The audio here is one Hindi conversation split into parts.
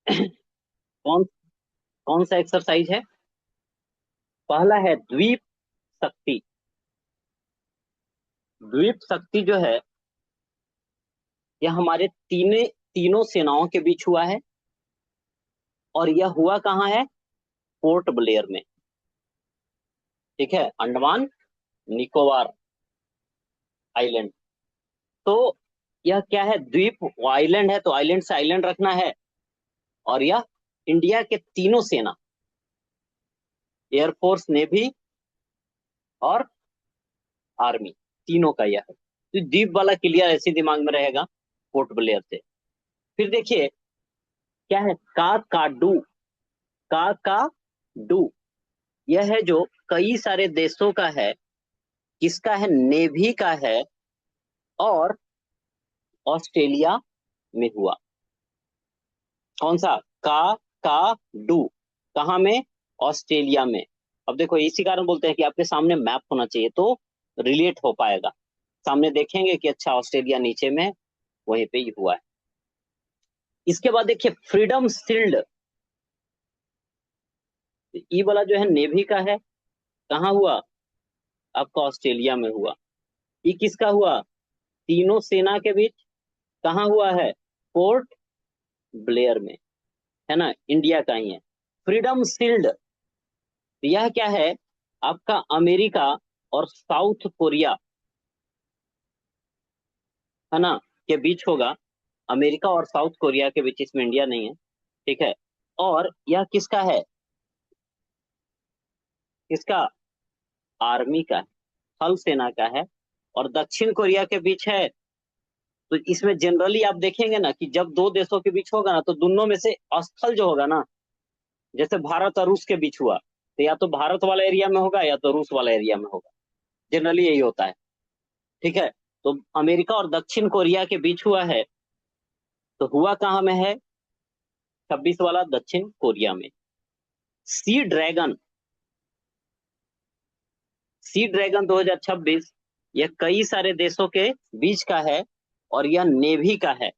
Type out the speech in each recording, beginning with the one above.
कौन कौन सा एक्सरसाइज है? पहला है द्वीप शक्ति। द्वीप शक्ति जो है, यह हमारे तीनों सेनाओं के बीच हुआ है। और यह हुआ कहाँ है? पोर्ट ब्लेयर में। ठीक है, अंडमान निकोबार आइलैंड। तो यह क्या है? द्वीप आइलैंड है, तो आइलैंड से आइलैंड रखना है। और यह इंडिया के तीनों सेना, एयरफोर्स, नेवी और आर्मी, तीनों का यह है। तो द्वीप वाला क्लियर ऐसे दिमाग में रहेगा पोर्ट ब्लेयर से। फिर देखिए क्या है? का डू। यह है जो कई सारे देशों का है। किसका है? नेवी का है। और ऑस्ट्रेलिया में हुआ। कौन सा? का डू। कहाँ में? ऑस्ट्रेलिया में। अब देखो, इसी कारण बोलते हैं कि आपके सामने मैप होना चाहिए तो रिलेट हो पाएगा। सामने देखेंगे कि अच्छा ऑस्ट्रेलिया नीचे में, वहीं पे ही हुआ है। इसके बाद देखिए फ्रीडम शील्ड। ई वाला जो है नेवी का है। कहाँ हुआ? आपका ऑस्ट्रेलिया में हुआ। ये किसका हुआ? तीनों सेना के बीच। कहाँ हुआ है? पोर्ट ब्लेयर में। है ना, इंडिया का ही है। फ्रीडम शील्ड, यह क्या है? आपका अमेरिका और साउथ कोरिया, है ना, के बीच होगा। अमेरिका और साउथ कोरिया के बीच, इसमें इंडिया नहीं है। ठीक है। और यह किसका है? किसका? आर्मी का है, थल सेना का है। और दक्षिण कोरिया के बीच है। तो इसमें जनरली आप देखेंगे ना कि जब दो देशों के बीच होगा ना, तो दोनों में से स्थल जो होगा ना, जैसे भारत और रूस के बीच हुआ, तो या तो भारत वाला एरिया में होगा या तो रूस वाला एरिया में होगा। जनरली यही होता है। ठीक है। तो अमेरिका और दक्षिण कोरिया के बीच हुआ है, तो हुआ कहाँ में है? 26 वाला दक्षिण कोरिया में। Sea dragon. सी ड्रैगन 2026, यह कई सारे देशों के बीच का है। और यह नेवी का है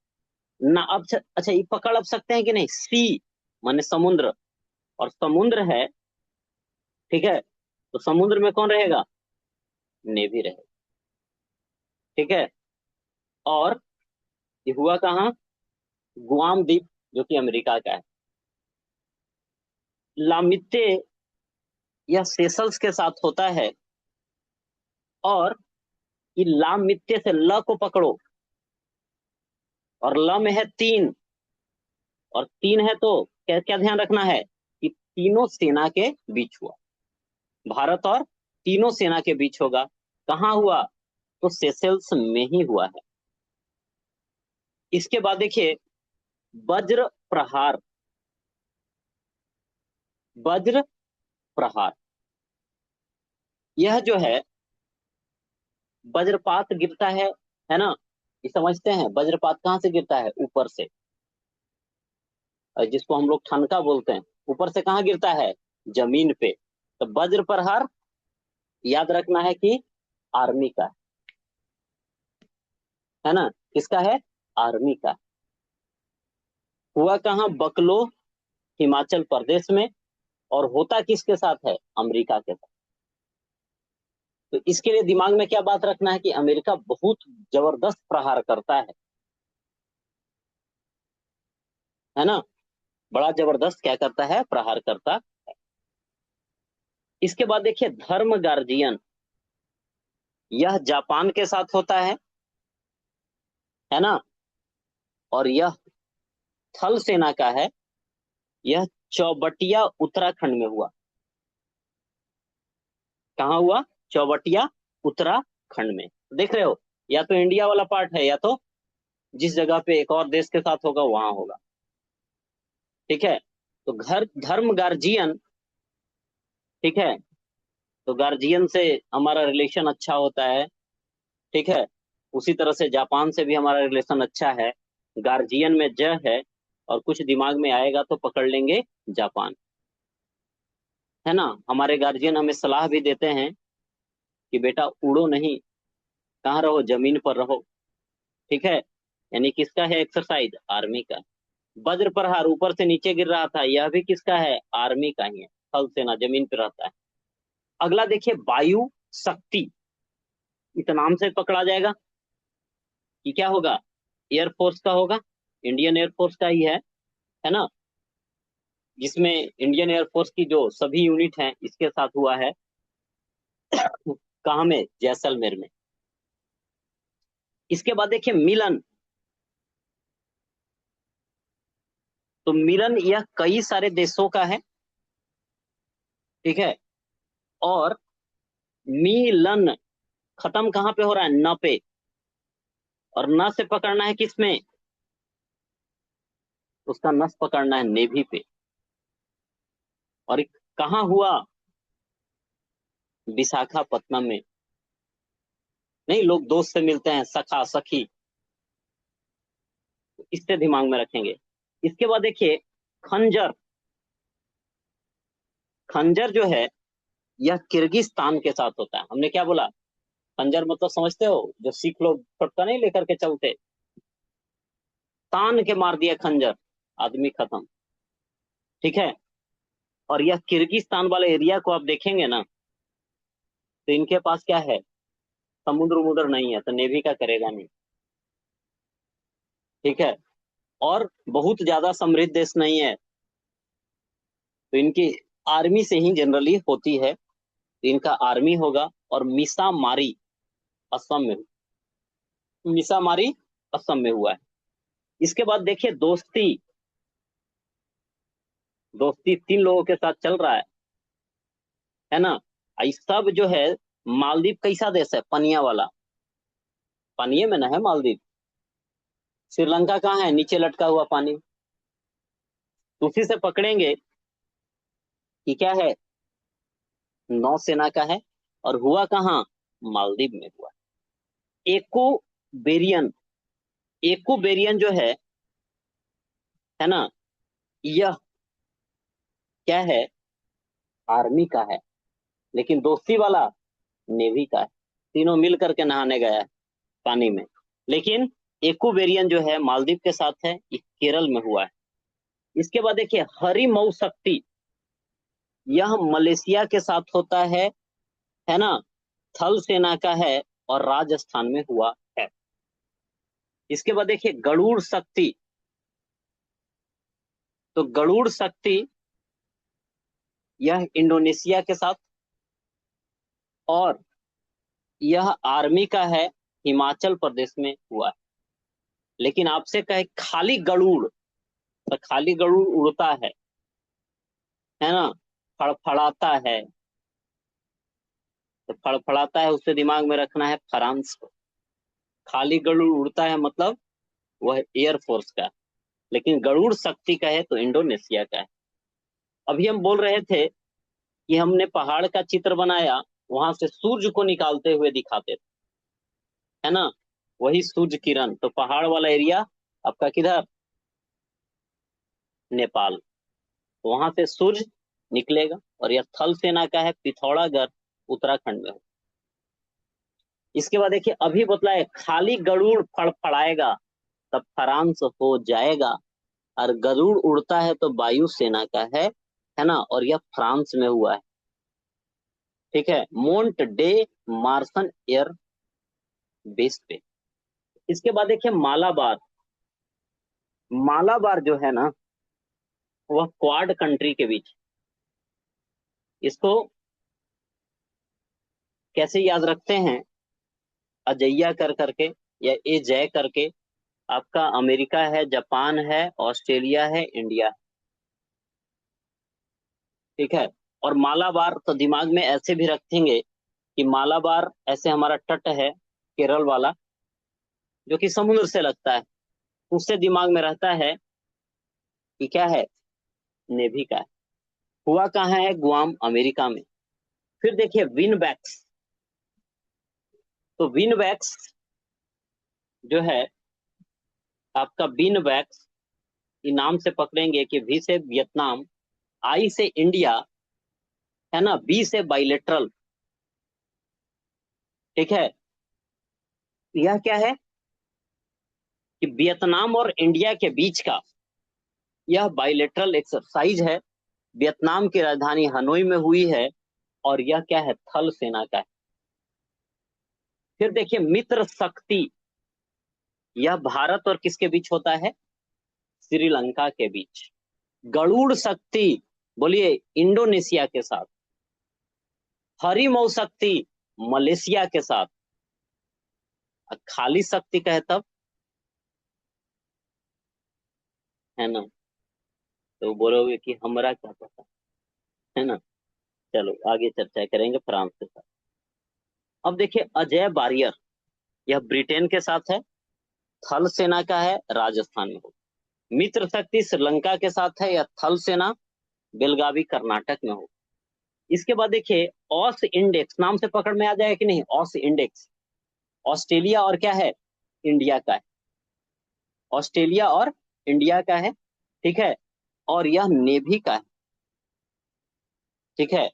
ना। अब अच्छा, ये पकड़ अब सकते हैं कि नहीं? सी माने समुद्र, और समुद्र है। ठीक है। तो समुद्र में कौन रहेगा? नेवी रहेगा। ठीक है। और ये हुआ कहाँ? गुआम द्वीप, जो कि अमेरिका का है। लामित्ते, यह सेशल्स के साथ होता है। और ये लामित्ते से ल को पकड़ो, और ल में है तीन। और तीन है तो क्या क्या ध्यान रखना है? कि तीनों सेना के बीच हुआ। भारत और तीनों सेना के बीच होगा। कहाँ हुआ? तो सेशल्स में ही हुआ है। इसके बाद देखिए वज्र प्रहार। वज्र प्रहार, यह जो है वज्रपात गिरता है ना। ये समझते हैं वज्रपात कहाँ से गिरता है? ऊपर से। और जिसको हम लोग ठनका बोलते हैं, ऊपर से कहाँ गिरता है? जमीन पे। तो वज्र प्रहार याद रखना है कि आर्मी का है ना। किसका है? आर्मी का। हुआ कहाँ? बकलो, हिमाचल प्रदेश में। और होता किसके साथ है? अमेरिका के साथ। तो इसके लिए दिमाग में क्या बात रखना है? कि अमेरिका बहुत जबरदस्त प्रहार करता है ना। बड़ा जबरदस्त क्या करता है? प्रहार करता। इसके बाद देखिए धर्म गार्जियन, यह जापान के साथ होता है ना। और यह थल सेना का है। यह चौबटिया उत्तराखंड में हुआ। कहाँ हुआ? चौबटिया उत्तराखंड में। देख रहे हो, या तो इंडिया वाला पार्ट है, या तो जिस जगह पे एक और देश के साथ होगा वहां होगा। ठीक है। तो घर धर्म गार्जियन। ठीक है। तो गार्जियन से हमारा रिलेशन अच्छा होता है। ठीक है। उसी तरह से जापान से भी हमारा रिलेशन अच्छा है। गार्जियन में ज है। और कुछ दिमाग में आएगा तो पकड़ लेंगे जापान। है ना। हमारे गार्जियन हमें सलाह भी देते हैं कि बेटा उड़ो नहीं, कहाँ रहो? जमीन पर रहो। ठीक है। यानी किसका है एक्सरसाइज? आर्मी का। वज्र प्रहार ऊपर से नीचे गिर रहा था, यह भी किसका है? आर्मी का ही है। थल सेना जमीन पे रहता है। अगला देखिए वायु शक्ति, इस नाम से पकड़ा जाएगा कि क्या होगा? एयरफोर्स का होगा, इंडियन एयरफोर्स का ही है ना, जिसमें इंडियन एयरफोर्स की जो सभी यूनिट हैं इसके साथ हुआ है। कहाँ में? जैसलमेर में। इसके बाद देखिए मिलन। तो मिलन यह कई सारे देशों का है, ठीक है। और मिलन खत्म कहाँ पे हो रहा है? न पे। और न से पकड़ना है किसमें? उसका नस पकड़ना है नेवी पे। और कहाँ हुआ? विशाखापत्तनम में। नहीं, लोग दोस्त से मिलते हैं, सखा सखी, इससे दिमाग में रखेंगे। इसके बाद देखिए खंजर। खंजर जो है यह किर्गिस्तान के साथ होता है। हमने क्या बोला? खंजर मतलब समझते हो? जो सिख लोग छोटका नहीं लेकर के चलते, तान के मार दिया खंजर, आदमी खत्म, ठीक है। और यह किर्गिस्तान वाले एरिया को आप देखेंगे ना, तो इनके पास क्या है? समुद्र उमुद्र नहीं है, तो नेवी का करेगा नहीं, ठीक है। और बहुत ज्यादा समृद्ध देश नहीं है, तो इनकी आर्मी से ही जनरली होती है। तो इनका आर्मी होगा। और मिसा मारी असम में, मिसा मारी असम में हुआ है। इसके बाद देखिए दोस्ती। दोस्ती 3 लोगों के साथ चल रहा है ना। ये सब जो है, मालदीव कैसा देश है? पनिया वाला, पानी में ना है मालदीव। श्रीलंका कहाँ है? नीचे लटका हुआ पानी। तो उसी से पकड़ेंगे कि क्या है, नौसेना का है। और हुआ कहाँ? मालदीव में हुआ। एको बेरियन। एको बेरियन जो है ना, यह क्या है? आर्मी का है। लेकिन दोस्ती वाला नेवी का है। तीनों मिल करके नहाने गया है पानी में। लेकिन एको बेरियन जो है मालदीव के साथ है, ये केरल में हुआ है। इसके बाद देखिए हरिमऊ शक्ति, यह मलेशिया के साथ होता है ना, थल सेना का है और राजस्थान में हुआ है। इसके बाद देखिए गरुड़ शक्ति। तो गरुड़ शक्ति यह इंडोनेशिया के साथ, और यह आर्मी का है, हिमाचल प्रदेश में हुआ है। लेकिन आपसे कहे खाली गरुड़, तो खाली गरुड़ उड़ता है ना, फड़फड़ाता है। तो फड़फड़ाता है, उससे दिमाग में रखना है फ्रांस को। खाली गरुड़ उड़ता है मतलब वह एयरफोर्स का। लेकिन गरुड़ शक्ति का है तो इंडोनेशिया का है। अभी हम बोल रहे थे कि हमने पहाड़ का चित्र बनाया, वहां से सूर्य को निकालते हुए दिखाते थे, है ना, वही सूर्य किरण। तो पहाड़ वाला एरिया आपका किधर? नेपाल। तो वहां से सूर्य निकलेगा। और यह थल सेना का है, पिथौरागढ़ उत्तराखंड में। इसके बाद देखिए अभी बतलाए खाली गरुड़ फड़फड़ाएगा तब फ्रांस हो जाएगा। और गरुड़ उड़ता है तो वायु सेना का है ना, और यह फ्रांस में हुआ है, ठीक है, मोंट डे मार्सन एयर बेस पे। इसके बाद देखिए मालाबार। मालाबार जो है ना, वह क्वाड कंट्री के बीच। इसको कैसे याद रखते हैं? अजैया कर करके, या ए जय करके। आपका अमेरिका है, जापान है, ऑस्ट्रेलिया है, इंडिया है, ठीक है। और मालाबार तो दिमाग में ऐसे भी रखेंगे कि मालाबार ऐसे हमारा तट है केरल वाला, जो कि समुद्र से लगता है। उससे दिमाग में रहता है कि क्या है? नेवी का है। हुआ कहाँ है? गुआम, अमेरिका में। फिर देखिए विनबैक्स। तो विनबैक्स जो है आपका, विनबैक्स नाम से पकड़ेंगे कि वी से वियतनाम, आई से इंडिया, है ना, बी से बाइलेटरल, ठीक है। यह क्या है? कि वियतनाम और इंडिया के बीच का यह बाइलेटरल एक्सरसाइज है, वियतनाम की राजधानी हनोई में हुई है, और यह क्या है, थल सेना का है। फिर देखिए मित्र शक्ति, यह भारत और किसके बीच होता है, श्रीलंका के बीच। गरुड़ शक्ति, बोलिए, इंडोनेशिया के साथ। हरिमऊ शक्ति, मलेशिया के साथ। खाली शक्ति कहे तब, है ना, तो बोलोगे कि हमरा क्या पता, है ना। चलो आगे चर्चा करेंगे फ्रांस के साथ। अब देखिए अजय बारियर, यह ब्रिटेन के साथ है, थल सेना का है, राजस्थान में हो। मित्र शक्ति श्रीलंका के साथ है, यह थल सेना, बेलगावी कर्नाटक में हो। इसके बाद देखिए ऑस इंडेक्स, नाम से पकड़ में आ जाएगा कि नहीं, ऑस इंडेक्स, ऑस्ट्रेलिया और क्या है, इंडिया का है। ऑस्ट्रेलिया और इंडिया का है, ठीक है, और यह नेवी का है, ठीक है,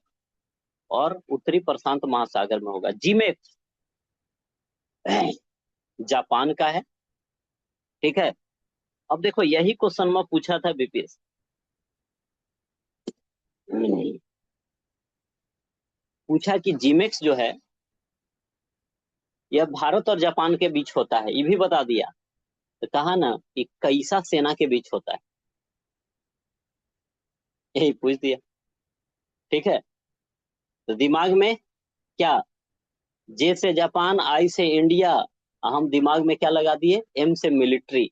और उत्तरी प्रशांत महासागर में होगा। जीमेक्स जापान का है, ठीक है। अब देखो यही क्वेश्चन में पूछा था बीपीएस, पूछा कि जीमेक्स जो है यह भारत और जापान के बीच होता है, ये भी बता दिया। तो कहा ना कि कैसा सेना के बीच होता है, यही पूछ दिया, ठीक है। तो दिमाग में क्या, जे से जापान, आई से इंडिया, हम दिमाग में क्या लगा दिए, एम से मिलिट्री,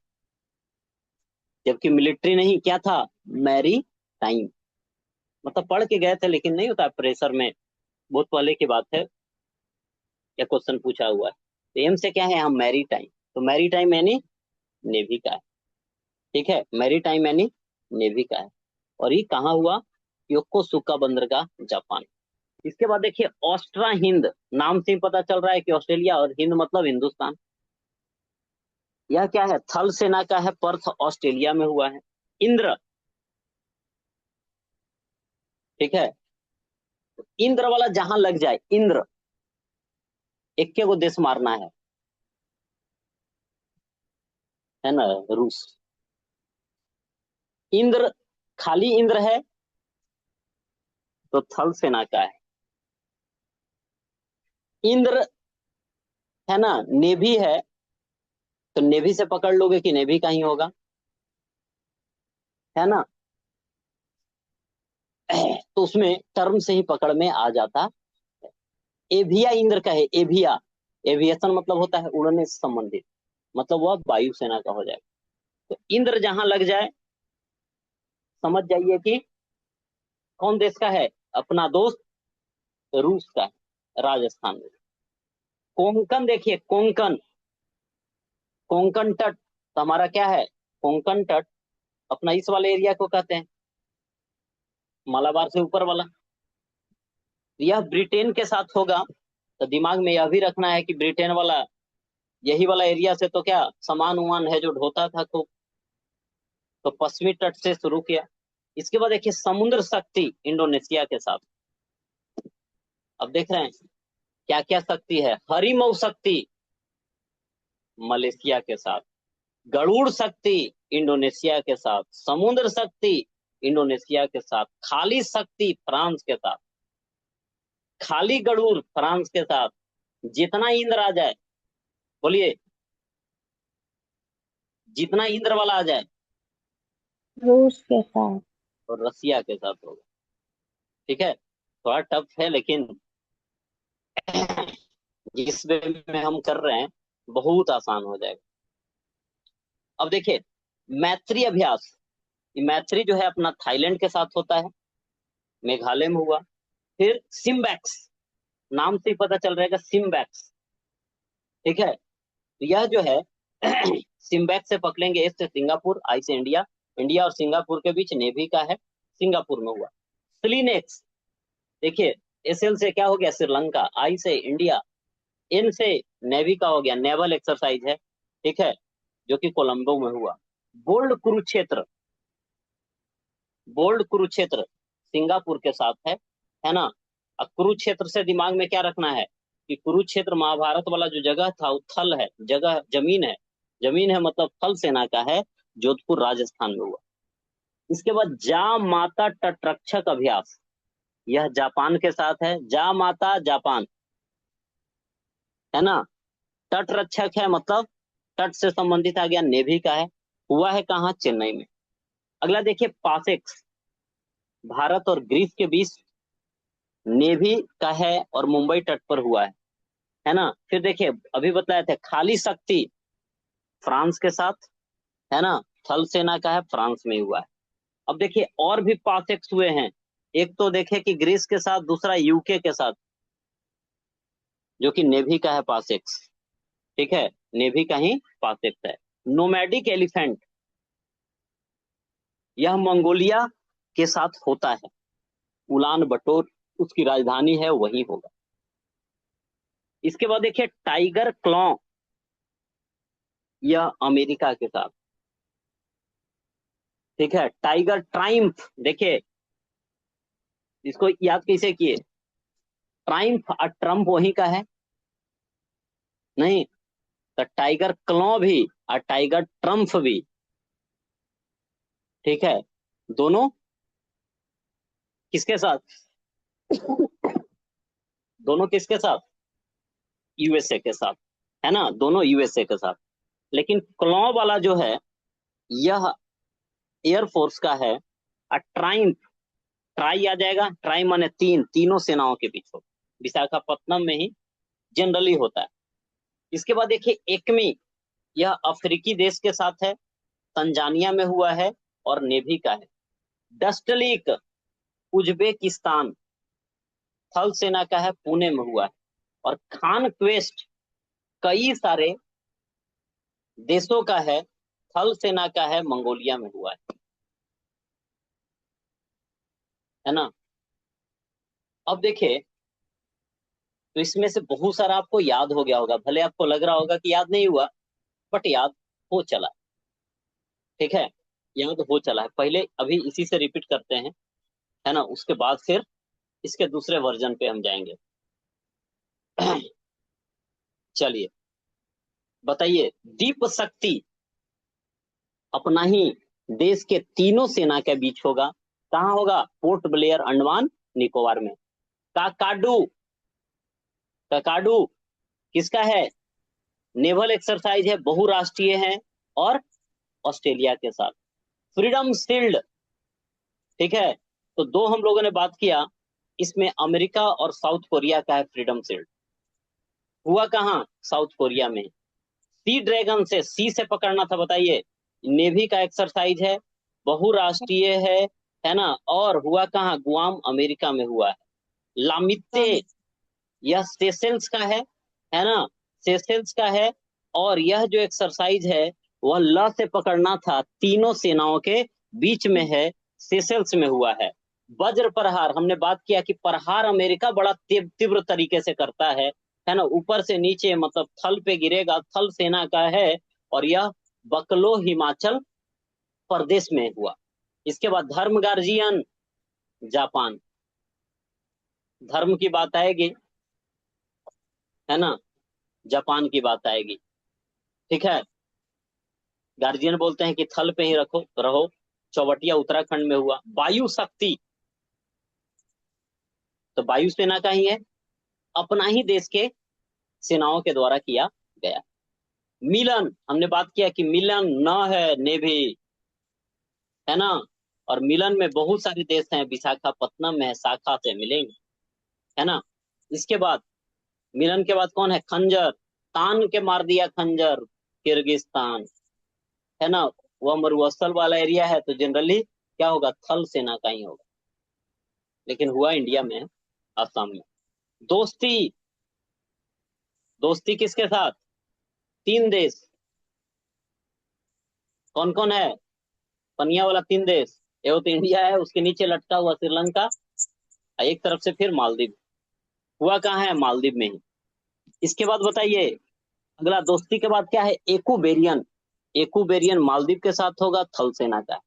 जबकि मिलिट्री नहीं, क्या था, मैरी टाइम। मतलब पढ़ के गए थे लेकिन नहीं होता प्रेशर में, बहुत पहले की बात है, या क्वेश्चन पूछा हुआ है। तो एम से क्या है, हम मैरी टाइम, तो मैरी टाइम यानी नेवी का है, ठीक है, मैरी टाइम यानी नेवी का है। और ये कहाँ हुआ, योकोसुका बंदरगाह, जापान। इसके बाद देखिए ऑस्ट्रा हिंद, नाम से ही पता चल रहा है कि ऑस्ट्रेलिया, और हिंद मतलब हिंदुस्तान। यह क्या है, थल सेना का है, पर्थ ऑस्ट्रेलिया में हुआ है। इंद्र, ठीक है, इंद्र वाला जहां लग जाए, इंद्र, इक्के को देश मारना है ना, रूस। इंद्र, खाली इंद्र है तो थल सेना का है। इंद्र, है ना, नेवी है, तो नेवी से पकड़ लोगे कि नेवी का ही होगा, है ना। तो उसमें टर्म से ही पकड़ में आ जाता। एविया इंद्र का है, एविया, एविएशन मतलब होता है उड़ने से संबंधित, मतलब वह वायुसेना का हो जाएगा। तो इंद्र जहां लग जाए, समझ जाइए कि कौन देश का है, अपना दोस्त रूस का है, राजस्थान में। कोंकण देखिए, कोंकण, कोंकण तट, तो हमारा क्या है, कोंकण तट, अपना इस वाले एरिया को कहते हैं, मलाबार से ऊपर वाला। यह ब्रिटेन के साथ होगा, तो दिमाग में यह भी रखना है कि ब्रिटेन वाला, यही वाला एरिया से तो क्या सामान उमान है जो ढोता था खूब, तो पश्चिमी तट से शुरू किया। इसके बाद देखिए समुद्र शक्ति, इंडोनेशिया के साथ। अब देख रहे हैं क्या क्या शक्ति है, हरिमऊ शक्ति, मलेशिया के साथ। गरुड़ शक्ति, इंडोनेशिया के साथ। समुद्र शक्ति, इंडोनेशिया के साथ। खाली शक्ति, फ्रांस के साथ। खाली गरुड़, फ्रांस के साथ। जितना इंद्र आ जाए, बोलिए, जितना इंद्र वाला आ जाए, रूस के साथ। और रसिया के साथ होगा, ठीक है। थोड़ा टफ है लेकिन जिस वे में हम कर रहे हैं बहुत आसान हो जाएगा। अब देखिए मैत्री अभ्यास, ये मैत्री जो है अपना थाईलैंड के साथ होता है, मेघालय में हुआ। फिर सिम्बैक्स, नाम से ही पता चल रहेगा, सिम्बैक्स, ठीक है। तो यह जो है सिम्बैक्स से पकड़ेंगे, एस से सिंगापुर, आई से इंडिया, इंडिया और सिंगापुर के बीच नेवी का है, सिंगापुर में हुआ। स्लिनेक्स, देखिए एसएल से क्या हो गया, श्रीलंका, आई से इंडिया, एन से नेवी का हो गया, नेवल एक्सरसाइज है, ठीक है, जो कि कोलंबो में हुआ। Bold Kurukshetra, bold Kurukshetra Singapore के साथ है ना। अब कुरुक्षेत्र से दिमाग में क्या रखना है कि कुरुक्षेत्र महाभारत वाला जो जगह था वो थल है, जगह जमीन है, जमीन है मतलब थल सेना का है, जोधपुर राजस्थान में हुआ। इसके बाद जा माता तटरक्षक अभ्यास, यह जापान के साथ है। जा माता जापान, है ना। तटरक्षक है मतलब तट से संबंधित आ गया, नेवी का है। हुआ है कहाँ? चेन्नई में। अगला देखिए पासेक्स, भारत और ग्रीस के बीच नेवी का है और मुंबई तट पर हुआ है ना। फिर देखिए अभी बताए थे खाली शक्ति, फ्रांस के साथ, है ना। थल सेना का है, फ्रांस में हुआ है। अब देखिए और भी पासेक्स हुए हैं। एक तो देखिए कि ग्रीस के साथ, दूसरा यूके के साथ, जो कि नेवी का है पासेक्स। ठीक है, नेवी का ही पासेक्स है। नोमैडिक एलिफेंट, यह मंगोलिया के साथ होता है। उलान बटोर उसकी राजधानी है, वही होगा। इसके बाद देखिए टाइगर क्लॉ, यह अमेरिका के साथ। ठीक है, टाइगर ट्राइम्फ, देखिए इसको याद कैसे किए? ट्राइम्फ और ट्रम्प वही का है नहीं, तो टाइगर क्लॉ भी और टाइगर ट्रम्प भी, ठीक है, दोनों किसके साथ? दोनों किसके साथ? यूएसए के साथ, है ना, दोनों यूएसए के साथ। लेकिन क्लॉ वाला जो है यह एयरफोर्स का है। और ट्राइम्फ, ट्राई आ जाएगा, ट्राई माने तीन, तीनों सेनाओं के बीच हो, विशाखापत्तनम में ही जनरली होता है। इसके बाद देखिए एकमी, यह अफ्रीकी देश के साथ है, तंजानिया में हुआ है और नेवी का है। डस्टलीक, उज्बेकिस्तान, थल सेना का है, पुणे में हुआ है। और खान क्वेस्ट कई सारे देशों का है, थल सेना का है, मंगोलिया में हुआ है ना। अब देखिए तो इसमें से बहुत सारा आपको याद हो गया होगा, भले आपको लग रहा होगा कि याद नहीं हुआ, बट याद हो चला। ठीक है, याद हो चला है। पहले अभी इसी से रिपीट करते हैं, है ना, उसके बाद फिर इसके दूसरे वर्जन पे हम जाएंगे। चलिए बताइए, दीप शक्ति अपना ही देश के तीनों सेना के बीच होगा। कहाँ होगा? पोर्ट ब्लेयर, अंडमान निकोबार में। काकाडू, काकाडू किसका है? नेवल एक्सरसाइज है, बहुराष्ट्रीय है और ऑस्ट्रेलिया के साथ। फ्रीडम शील्ड, ठीक है, तो दो हम लोगों ने बात किया, इसमें अमेरिका और साउथ कोरिया का है फ्रीडम शील्ड। हुआ कहाँ? साउथ कोरिया में। सी ड्रैगन से, सी से पकड़ना था, बताइए। नेवी का एक्सरसाइज है, बहुराष्ट्रीय है ना। और हुआ कहाँ? गुआम, अमेरिका में हुआ है। लामित्ते, यह सेशेल्स का है ना, सेशेल्स का है। और यह जो एक्सरसाइज है वह ल से पकड़ना था, तीनों सेनाओं के बीच में है, सेशेल्स में हुआ है। वज्र प्रहार, हमने बात किया कि प्रहार अमेरिका बड़ा तीव्र तरीके से करता है ना, ऊपर से नीचे, मतलब थल पे गिरेगा, थल सेना का है। और यह बकलो, हिमाचल प्रदेश में हुआ। इसके बाद धर्म गार्जियन, जापान, धर्म की बात आएगी, है ना, जापान की बात आएगी। ठीक है, गार्जियन बोलते हैं कि थल पे ही रखो रहो। चौबटिया उत्तराखंड में हुआ। वायु शक्ति, तो वायुसेना का ही है, अपना ही देश के सेनाओं के द्वारा किया गया। मिलन, हमने बात किया कि मिलन न है नेवी, है ना। और मिलन में बहुत सारे देश हैं, विशाखापत्तनम में है, शाखा से मिलेंगे, है ना। इसके बाद मिलन के बाद कौन है? खंजर, तान के मार दिया खंजर, किर्गिस्तान, है ना। वह मरुस्थल वाला एरिया है, तो जनरली क्या होगा? थल सेना का ही होगा। लेकिन हुआ इंडिया में है, असम में। दोस्ती, दोस्ती किसके साथ? तीन देश, कौन कौन है? पनिया वाला तीन देश, एक तो इंडिया है, उसके नीचे लटका हुआ श्रीलंका, एक तरफ से फिर मालदीव। हुआ कहाँ है? मालदीव में ही। इसके बाद बताइए, अगला दोस्ती के बाद क्या है? एकुबेरियन, एकुबेरियन मालदीव के साथ होगा, थल सेना का।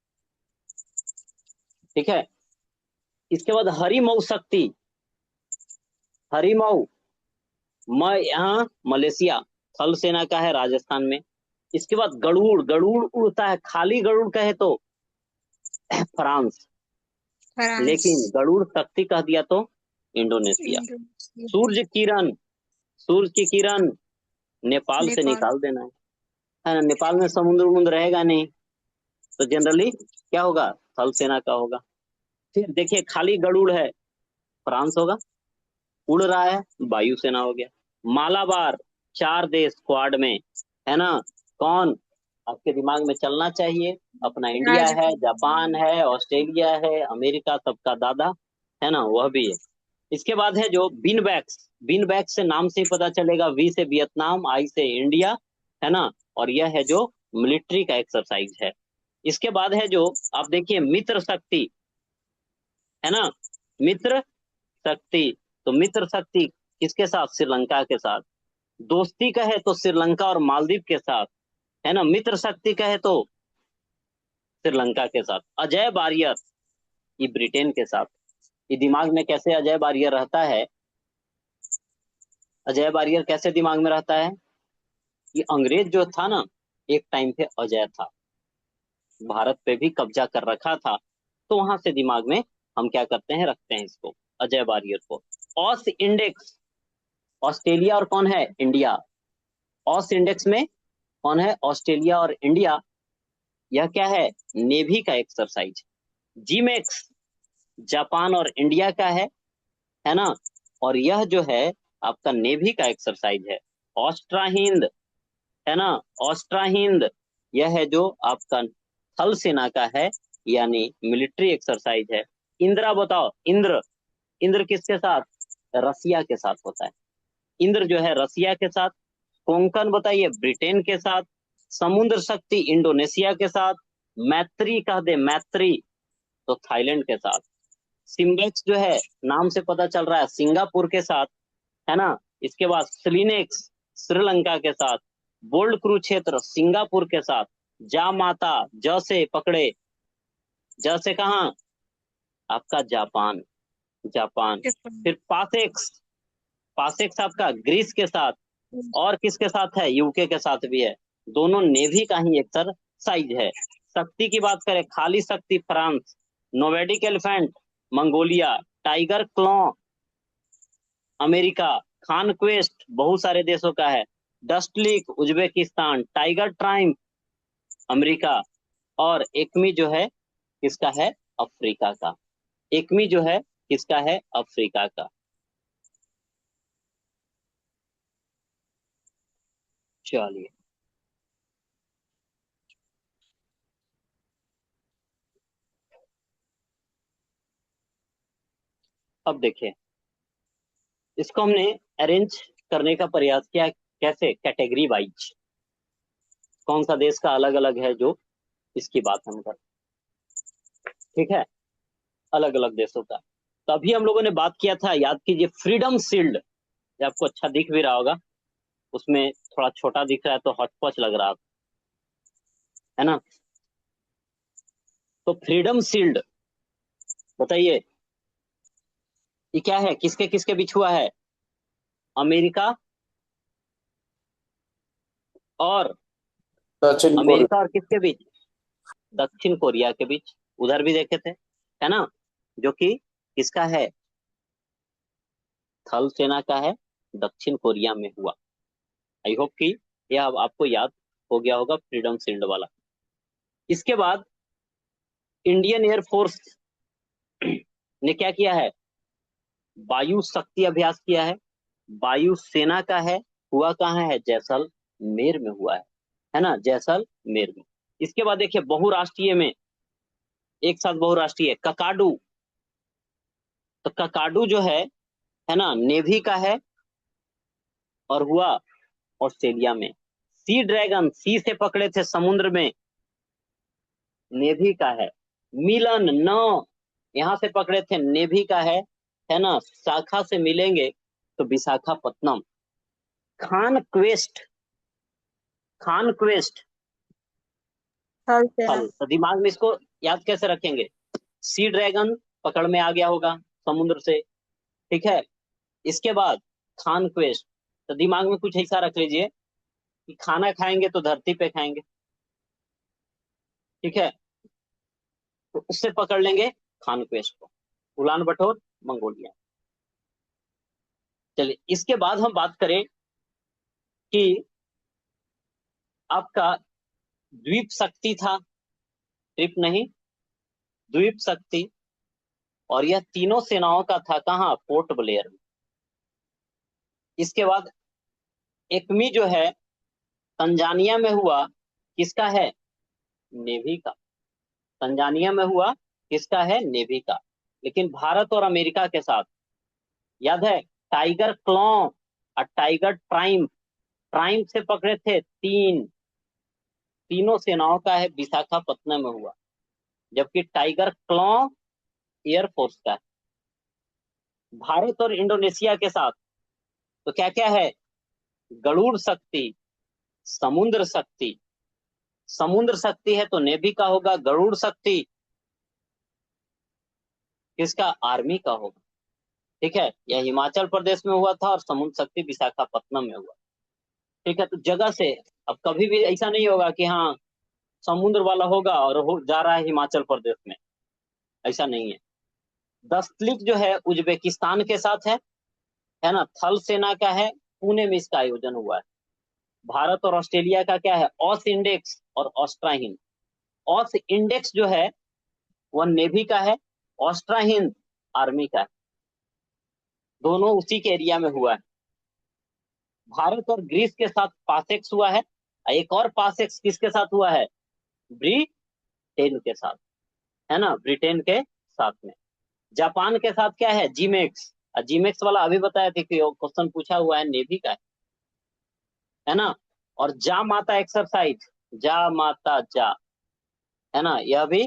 ठीक है, इसके बाद हरिमऊ शक्ति, हरिमऊ, मैं यहाँ मलेशिया, थल सेना का है, राजस्थान में। इसके बाद गरुड़, गरुड़ उड़ता है, खाली गरुड़ कहे तो फ्रांस। फ्रांस। लेकिन गरुड़ शक्ति कह दिया तो इंडोनेशिया। इंडोनेशिया। सूर्य किरण, सूर्य की किरण नेपाल से नेपाल। निकाल देना है ना। नेपाल में समुद्र वमुद्र रहेगा नहीं, तो जनरली क्या होगा, थल सेना का होगा। फिर देखिए खाली गरुड़ है, फ्रांस होगा। उड़ रहा है, वायुसेना हो गया। मालाबार, 4 देश क्वाड में, है ना। कौन आपके दिमाग में चलना चाहिए? अपना इंडिया है, जापान राजपूत। है, ऑस्ट्रेलिया है, अमेरिका, सबका दादा, है ना, वह भी है। इसके बाद है जो बिन बैक्स। बिन बैक्स से नाम से ही पता चलेगा, वी से वियतनाम, आई से इंडिया, है ना। और यह है जो मिलिट्री का एक्सरसाइज है। इसके बाद है जो आप देखिए मित्र शक्ति, है ना। मित्र शक्ति, तो मित्र शक्ति किसके साथ? श्रीलंका के साथ। दोस्ती कहे तो श्रीलंका और मालदीव के साथ, है ना। मित्र शक्ति कहे तो श्रीलंका के साथ। अजय बारियर, ये ब्रिटेन के साथ। ये दिमाग में कैसे अजय बारियर रहता है? अजय बारियर कैसे दिमाग में रहता है? ये अंग्रेज जो था ना, एक टाइम पे अजय था, भारत पे भी कब्जा कर रखा था, तो वहां से दिमाग में हम क्या करते हैं, रखते हैं इसको, अजय बारियर को। ऑस इंडेक्स, ऑस्ट्रेलिया और कौन है? इंडिया। ऑस इंडेक्स में कौन है? ऑस्ट्रेलिया और इंडिया। यह क्या है? नेवी का एक्सरसाइज। जीमेक्स, जापान और इंडिया का है ना। और यह जो है आपका नेवी का एक्सरसाइज है। ऑस्ट्रा हिंद, है ना। ऑस्ट्रा हिंद, यह है जो आपका थल सेना का है, यानी मिलिट्री एक्सरसाइज है। इंदिरा बताओ, इंद्र, इंद्र किसके साथ? रसिया के साथ होता है। इंद्र जो है रसिया के साथ। कोंकण बताइए, ब्रिटेन के साथ। समुद्र शक्ति इंडोनेशिया के साथ। मैत्री कह दे, मैत्री, तो थाईलैंड के साथ। सिम्बेक्स जो है नाम से पता चल रहा है, सिंगापुर के साथ, है ना। इसके बाद स्लिनेक्स, श्रीलंका के साथ। बोल्ड कुरुक्षेत्र, सिंगापुर के साथ। जा माता, ज से पकड़े, ज से कहा? आपका जापान, जापान। जापान। फिर पासेक्स, पासेक्स आपका ग्रीस के साथ। और किसके साथ है? यूके के साथ भी है। दोनों नेवी का ही एक्सरसाइज है। शक्ति की बात करें, खाली Shakti France. Nomadic Elephant Mongolia. Tiger Claw America. Khaan Quest बहुत सारे देशों का है। Dustlik Uzbekistan. Tiger Triumph America. और एकमी जो है किसका है? अफ्रीका का। एकमी जो है किसका है? अफ्रीका का। चलिए, अब देखिए, इसको हमने अरेंज करने का प्रयास किया। कैसे? कैटेगरी वाइज, कौन सा देश का अलग अलग है, जो इसकी बात हम कर, ठीक है, अलग अलग देशों का। तो अभी हम लोगों ने बात किया था, याद कीजिए, फ्रीडम शील्ड। ये आपको अच्छा दिख भी रहा होगा, उसमें थोड़ा छोटा दिख रहा है तो हचपच लग रहा है ना। तो फ्रीडम शील्ड बताइए, ये क्या है? किसके किसके बीच हुआ है? अमेरिका और, दक्षिण कोरिया। अमेरिका और किसके बीच? दक्षिण कोरिया के बीच। उधर भी देखे थे, है ना, जो कि किसका है? थल सेना का है, दक्षिण कोरिया में हुआ। आई होप कि यह अब आपको याद हो गया होगा, फ्रीडम शील्ड वाला। इसके बाद इंडियन एयरफोर्स ने क्या किया है? वायु शक्ति अभ्यास किया है। वायु सेना का है, हुआ कहाँ है? जैसलमेर में हुआ है ना, जैसलमेर में। इसके बाद देखिए बहुराष्ट्रीय में, एक साथ बहुराष्ट्रीय, ककाडू। तो ककाडू जो है ना, नेवी का है, और हुआ ऑस्ट्रेलिया में। सी ड्रैगन, सी से पकड़े थे समुद्र में, नेवी का है। मिलन नौ, यहां से पकड़े थे, नेवी का है ना। शाखा से मिलेंगे तो विशाखापत्तनम। खान क्वेस्ट, खान क्वेस्ट थल सेना। फल, तो दिमाग में इसको याद कैसे रखेंगे? सी ड्रैगन पकड़ में आ गया होगा समुद्र से, ठीक है। इसके बाद खान क्वेस्ट, तो दिमाग में कुछ ऐसा रख लीजिए कि खाना खाएंगे तो धरती पे खाएंगे, ठीक है। तो उससे पकड़ लेंगे खानक्वेस्ट को, उलान बटोर मंगोलिया। चलिए इसके बाद हम बात करें कि आपका द्वीप शक्ति था, ट्रिप नहीं, द्वीप शक्ति, और यह तीनों सेनाओं का था कहाँ, पोर्ट ब्लेयर में। इसके बाद एकमी जो है तंजानिया में हुआ, किसका है, नेवी का। तंजानिया में हुआ किसका है, नेवी का। लेकिन भारत और अमेरिका के साथ, याद है, टाइगर क्लॉ और टाइगर ट्राइम्फ, ट्राइम्फ से पकड़े थे तीनों सेनाओं का है, विशाखापत्तनम में हुआ। जबकि टाइगर क्लॉ एयरफोर्स का है। भारत और इंडोनेशिया के साथ तो क्या क्या है, गरुड़ शक्ति, समुद्र शक्ति। समुद्र शक्ति है तो नेवी का होगा, गरुड़ शक्ति किसका, आर्मी का होगा। ठीक है, यह हिमाचल प्रदेश में हुआ था और समुद्र शक्ति विशाखापत्तनम में हुआ। ठीक है, तो जगह से अब कभी भी ऐसा नहीं होगा कि हाँ समुद्र वाला होगा और जा रहा है हिमाचल प्रदेश में, ऐसा नहीं है। दस्तलिक जो है उज्बेकिस्तान के साथ है ना, थल सेना का है, पुणे में इसका आयोजन हुआ है। भारत और ऑस्ट्रेलिया का क्या है, ऑस इंडेक्स और ऑस्ट्रा हिंद। ऑस इंडेक्स जो है वह नेवी का है, ऑस्ट्रा हिंद आर्मी का है, दोनों उसी के एरिया में हुआ है। भारत और ग्रीस के साथ पासेक्स हुआ है, एक और पासेक्स किसके साथ हुआ है, ब्रिटेन के साथ, है ना, ब्रिटेन के साथ में। जापान के साथ क्या है, जीमेक्स। जीमेक्स वाला अभी बताया था कि क्वेश्चन पूछा हुआ है, नेवी का है ना। और जा माता एक्सरसाइज, जा माता जा, है ना, यह भी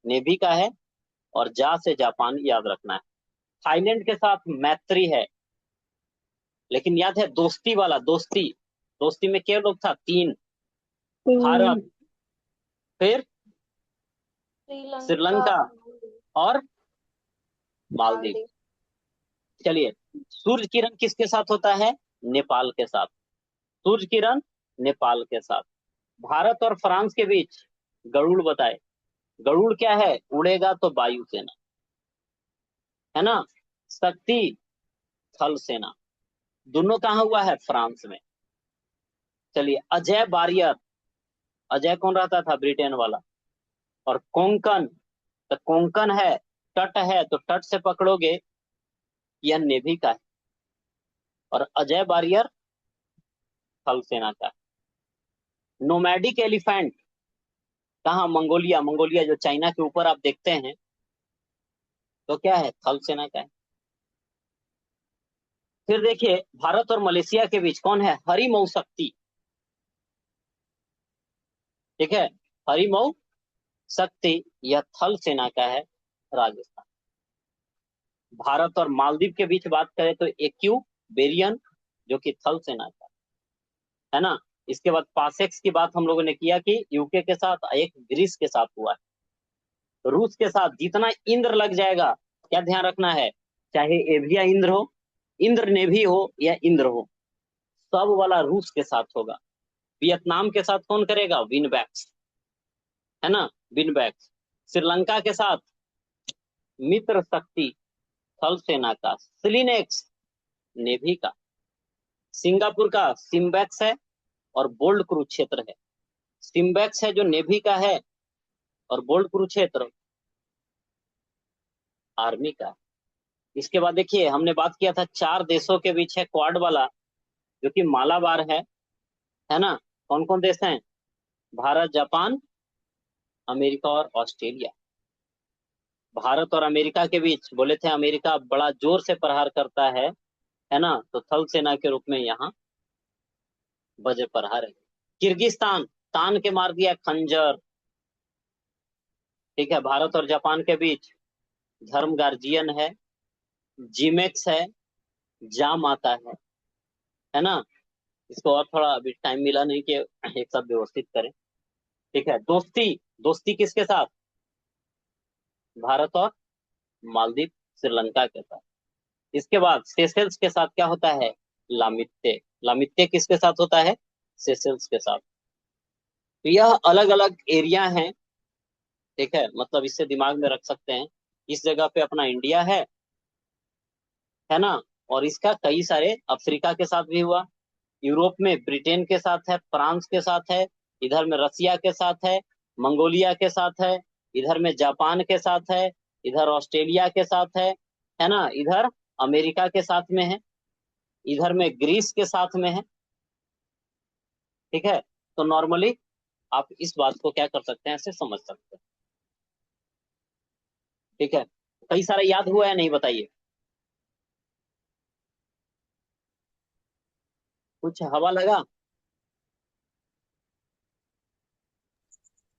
नेवी का है। और जा से जापान याद रखना है। थाईलैंड के साथ मैत्री है, लेकिन याद है दोस्ती वाला, दोस्ती, दोस्ती में क्या लोग था, तीन, भारत, फिर श्रीलंका और मालदीव। चलिए, सूर्य किरण किसके साथ होता है, नेपाल के साथ। सूर्य किरण नेपाल के साथ। भारत और फ्रांस के बीच गरुड़ बताए, गरुड़ क्या है, उड़ेगा तो वायुसेना, है ना। शक्ति थल सेना, दोनों कहाँ हुआ है, फ्रांस में। चलिए, अजय बारियर, अजय कौन रहता था, ब्रिटेन वाला। और कोंकण, तो कोंकण है, तट है, तो तट से पकड़ोगे, यह नेवी का है। और अजय बारियर थल सेना का है। नोमैडिक एलिफेंट कहाँ, मंगोलिया, मंगोलिया जो चाइना के ऊपर आप देखते हैं, तो क्या है, थल सेना का है। फिर देखिए, भारत और मलेशिया के बीच कौन है, हरिमऊ शक्ति। ठीक है, हरिमऊ शक्ति, यह थल सेना का है, राजस्थान। भारत और मालदीव के बीच बात करें तो एक्यू बेरियन, जो कि थल सेना का है ना। इसके बाद पासेक्स की बात हम लोगों ने किया कि यूके के साथ, एक ग्रीस के साथ हुआ है। रूस के साथ जितना इंद्र लग जाएगा, क्या ध्यान रखना है, चाहे एविया इंद्र हो, इंद्र नेवी हो या इंद्र हो, सब वाला रूस के साथ होगा। वियतनाम के साथ कौन करेगा, विनबैक्स, है ना, विनबैक्स। श्रीलंका के साथ मित्र शक्ति थल सेना का, सिलिनेक्स नेवी का। सिंगापुर का सिम्बैक्स है और बोल्ड कुरुक्षेत्र है। सिम्बैक्स है जो नेवी का है, और बोल्ड कुरुक्षेत्र आर्मी का। इसके बाद देखिए, हमने बात किया था 4 देशों के बीच है क्वाड वाला, जो कि मालाबार है ना। कौन कौन देश हैं, भारत, जापान, अमेरिका और ऑस्ट्रेलिया। भारत और अमेरिका के बीच बोले थे, अमेरिका बड़ा जोर से प्रहार करता है ना, तो थल सेना के रूप में यहाँ वज्र प्रहार है। किर्गिस्तान तान के मार दिया खंजर। ठीक है, भारत और जापान के बीच धर्म गार्जियन है, जीमेक्स है, जाम आता है ना। इसको और थोड़ा अभी टाइम मिला नहीं कि एक साथ व्यवस्थित करें। ठीक है, दोस्ती, दोस्ती किसके साथ, भारत और मालदीव, श्रीलंका के साथ। इसके बाद सेशेल्स के साथ क्या होता है, लामित्य। लामित्य किसके साथ होता है, सेशेल्स के साथ। तो यह अलग अलग एरिया हैं ठीक है, मतलब इससे दिमाग में रख सकते हैं, इस जगह पे अपना इंडिया है ना। और इसका कई सारे अफ्रीका के साथ भी हुआ, यूरोप में ब्रिटेन के साथ है, फ्रांस के साथ है, इधर में रसिया के साथ है, मंगोलिया के साथ है, इधर में जापान के साथ है, इधर ऑस्ट्रेलिया के साथ है ना, इधर अमेरिका के साथ में है, इधर में ग्रीस के साथ में है। ठीक है, तो नॉर्मली आप इस बात को क्या कर सकते हैं, ऐसे समझ सकते हैं। ठीक है, कई सारा याद हुआ है नहीं, बताइए। कुछ हवा लगा,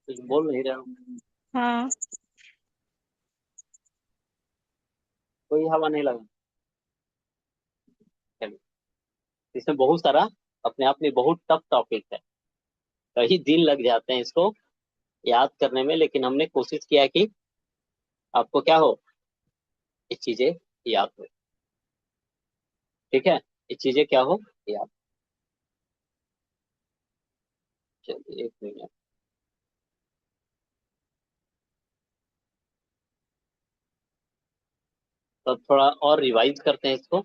कुछ बोल नहीं रहे हो, हाँ। कोई हवा नहीं लगा। चलिए, इसमें बहुत सारा, अपने आप में बहुत टफ टॉपिक है, कई दिन लग जाते हैं इसको याद करने में, लेकिन हमने कोशिश किया कि आपको क्या हो, ये चीजें याद हो। ठीक है, ये चीजें क्या हो, याद। चलिए 1 मिनट, तो थोड़ा और रिवाइज करते हैं इसको।